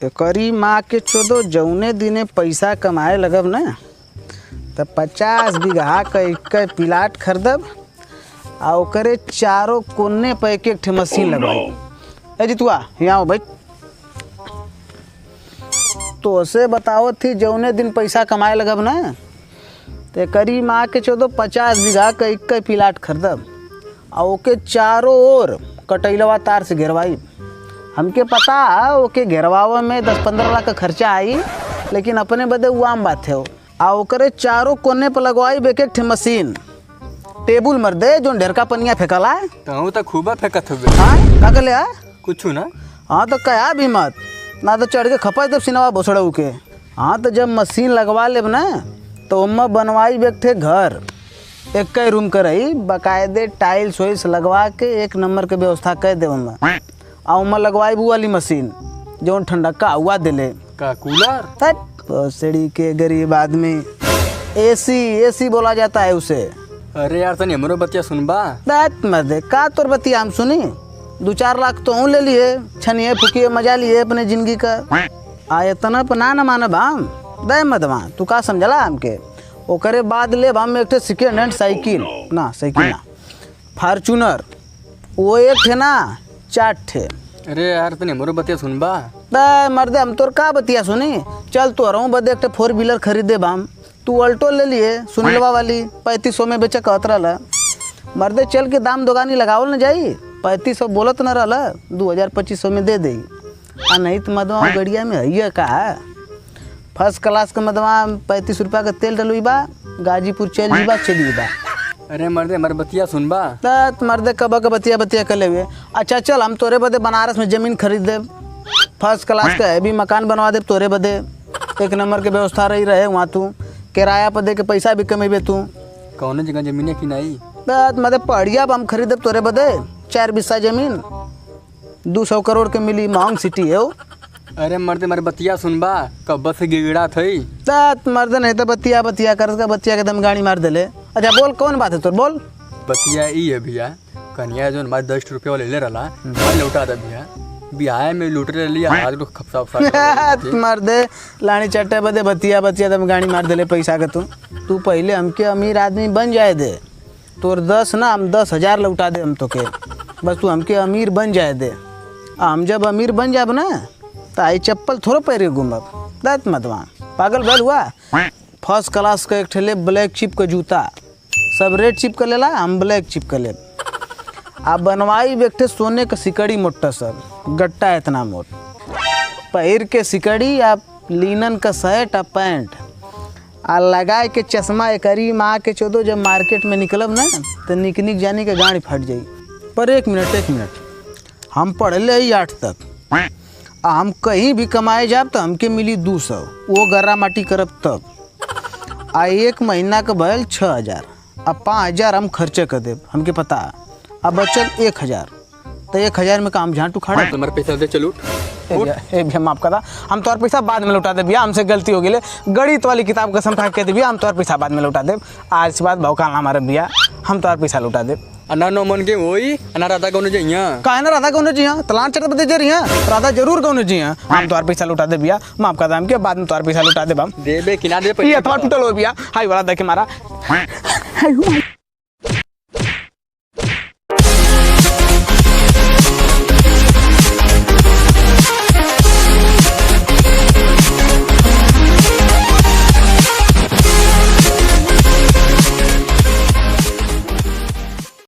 तो करी माँ के चोदो जौने दिने पैसा कमाए लगब न तो 50 बीघा का एक प्लाट खरीदब आ ओकरे चारों कोने पर एक एक मशीन लगवाई। ए जितुआ यहाँ हो भाई, तो से बताओ थी जौने दिन पैसा कमाए लगब न तो करी माँ के चोदो 50 बीघा का एक प्लाट खरीदब आ ओके चारों ओर कटैलवा तार से घेरवाई। हमके पता ओके घेरवावे में 10-15 लाख का खर्चा आई, लेकिन अपने बदे वो आम बात है। आ ओकरे चारों कोने पर लगवाई एक एक मशीन, टेबुल मर दे जो ढेर का पनिया फेंकला है तो खूब फेंकत हो। हाँ का कर लिया कुछ ना। हाँ तो कहा भी मत ना तो चढ़ के खपा जब सिनवा भोसड़ऊ के। हाँ तो जब मशीन लगवा लेब ना तो उम्मा बनवाई बैठे घर एक रूम कर रही बाकायदे टाइल्स वाइल्स लगवा के एक नंबर के व्यवस्था कर दे उम्मा। आ उम्मा लगवाई वो वाली मशीन जो ठंडा का हुआ दिले का कूलर सीढ़ी के गरीब आदमी एसी बोला जाता है उसे। अरे यार तनी हमरो बतिया सुनबा। बात मत दे का तोर बतिया हम सुनी 2-4 लाख तो हूँ ले लिए छनिए फुकिए मजा लिए अपने जिंदगी का। आ इतना पना न मानब हम दे मत वहाँ तू का समझला हमके। ओकरे बाद ले हम एक सेकेंड हैंड साइकिल ना फार्चूनर वो एक थे ना 4 थे। अरे यार तनी हमरो बतिया सुनबा। दे मर्दे हम तोर का बतिया सुनी। चल तो रहूँ बदे एक 4 व्हीलर खरीदे बाम तू अल्टो ले लिए सुनीलवा वाली 3500 में बेचा कहत रहा। मर्दे चल के दाम दोगानी लगावल न जाई 3500 बोलत न रहा 2000-2500 में दे दे। आ नहीं तो मदवा गड़िया में है का फर्स्ट क्लास का मदवा 35 रुपया का तेल डलुई बा गाजीपुर चली बा। अरे मर्दे हमारे बतिया सुनबा। तत मर्दे कब का बतिया कर ले हुए। अच्छा चल हम तोरे बदे बनारस में ज़मीन खरीद दे फर्स्ट क्लास का है भी मकान बनवा दे तोरे बदे एक नंबर के व्यवस्था रहे वहाँ तू किराया पर दे के पैसा भी कमेबे तू। कौन जगह जमीन की नहीं मतलब पहाड़िया हम खरीदब तोरे बदे 4 बिस्सा जमीन 200 करोड़ के मिली महंग सिटी है वो। अरे मर्दे हमारे बतिया सुनबा कब से गिगड़ा थई तत मर्दे नहीं तो बतिया कर बतिया के दम गाड़ी मार देले। अच्छा बोल कौन बात है तोर बोल। बतिया ई है भैया कन्या जो हमारे 10 रुपये वाले ले रहा लौटा दे भैया बिहार में लूट लिया मर्दे लानी चट्टे बदे बतिया तब गाड़ी मार देले पैसा के तू पहले हमके अमीर आदमी बन जाए दे तोर 10 ना हम 10,000 लौटा दे हम तो के बस तू हमके अमीर बन जाए दे। हम जब अमीर बन जाब ना तो आई चप्पल थोड़ा पैरे घूमब दत मत वहाँ पागल भल हुआ। फर्स्ट क्लास का एक ठेले ब्लैक चिप का जूता सब रेड चिप का लेला हम ब्लैक चिप का ले। आप बनवाई बैठे सोने का सिकड़ी मोटा सब गट्टा इतना मोट पहिर के सिकड़ी आप लीनन का शर्ट आ पैंट आ लगाए के चश्मा एकरी माँ के चोदो जब मार्केट में निकलब ना तो निक जाने के गाड़ी फट जाई। पर एक मिनट हम पढ़ले ही 8 तक आ हम कहीं भी कमाए जाब तो हमके मिली 200 वो गर्रा माटी करब तब आ 1 महीना का भयल 6,000 आ 5,000 हम खर्चे कर देब हमके पता। अब बचल 1,000 तो 1,000 में काम झांटू खड़ा तुम्हारे पैसा दे चलूट भैया माफ करा हम तोर पैसा बाद में लौटा दे भैया हमसे गलती हो गई गणित वाली किताब कसम खा के दे भैया हम तोर पैसा बाद में लौटा दे। आज बाद भौकाल ना हमारे भैया हम तोर पैसा लौटा दे। अना नो मन के होई अना राधा कौन जइया काहे ना राधा कौन जइया तलान चट बदे जरिया राधा जरूर कौन जइया हम तोर पैसा लौटा दे भैया माफ कर हम के बाद में तोर पैसा लौटा दे हम देबे कि ना दे ये थोड़ा टूटल हो भैया हाय वाला देखे मारा हाय